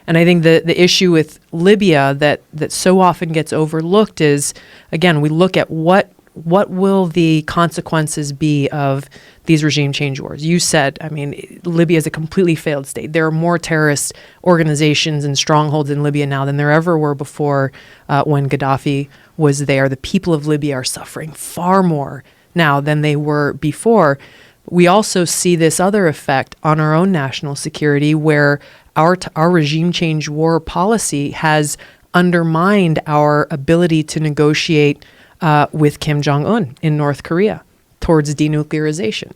And I think the issue with Libya that so often gets overlooked is, again, we look at what will the consequences be of these regime change wars. You said, I mean, Libya is a completely failed state. There are more terrorist organizations and strongholds in Libya now than there ever were before when Gaddafi was there. The people of Libya are suffering far more now than they were before. We also see this other effect on our own national security, where our regime change war policy has undermined our ability to negotiate with Kim Jong-un in North Korea towards denuclearization.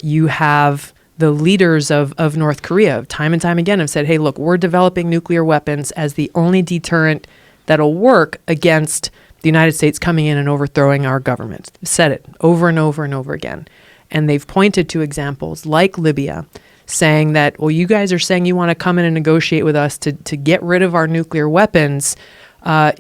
You have the leaders of North Korea time and time again have said, hey, look, we're developing nuclear weapons as the only deterrent that'll work against the United States coming in and overthrowing our government. They've said it over and over and over again. And they've pointed to examples like Libya, saying that, well, you guys are saying you want to come in and negotiate with us to get rid of our nuclear weapons.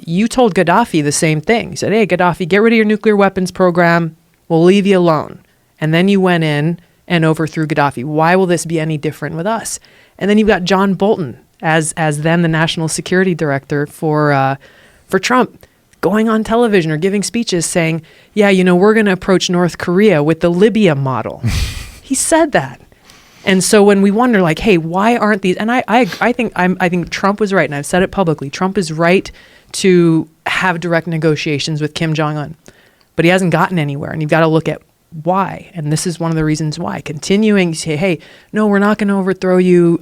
You told Gaddafi the same thing. You said, hey, Gaddafi, get rid of your nuclear weapons program. We'll leave you alone. And then you went in and overthrew Gaddafi. Why will this be any different with us? And then you've got John Bolton as then the national security director for Trump, going on television or giving speeches saying, yeah, we're going to approach North Korea with the Libya model. He said that. And so when we wonder, like, hey, why aren't these? And I think Trump was right, and I've said it publicly. Trump is right to have direct negotiations with Kim Jong-un, but he hasn't gotten anywhere. And you've got to look at why. And this is one of the reasons why. Continuing to say, hey, no, we're not going to overthrow you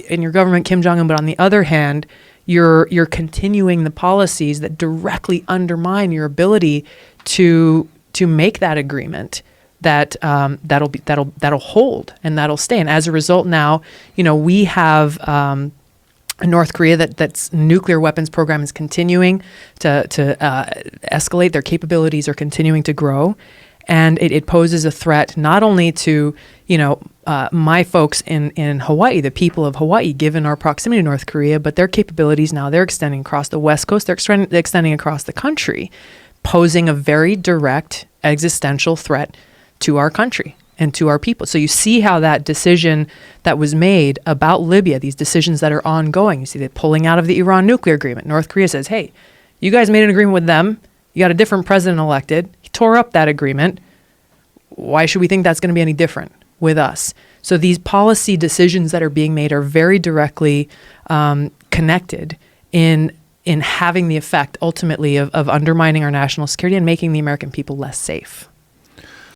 in your government, Kim Jong-un. But on the other hand, you're continuing the policies that directly undermine your ability to make that agreement that'll hold and that'll stay. And as a result, now we have North Korea that's nuclear weapons program is continuing to escalate. Their capabilities are continuing to grow. And it poses a threat not only to, my folks in Hawaii, the people of Hawaii, given our proximity to North Korea, but their capabilities now, they're extending across the West Coast, they're extending across the country, posing a very direct existential threat to our country and to our people. So you see how that decision that was made about Libya, these decisions that are ongoing, you see the pulling out of the Iran nuclear agreement. North Korea says, hey, you guys made an agreement with them. You got a different president elected. He tore up that agreement. Why should we think that's going to be any different with us? So these policy decisions that are being made are very directly connected in having the effect ultimately of undermining our national security and making the American people less safe.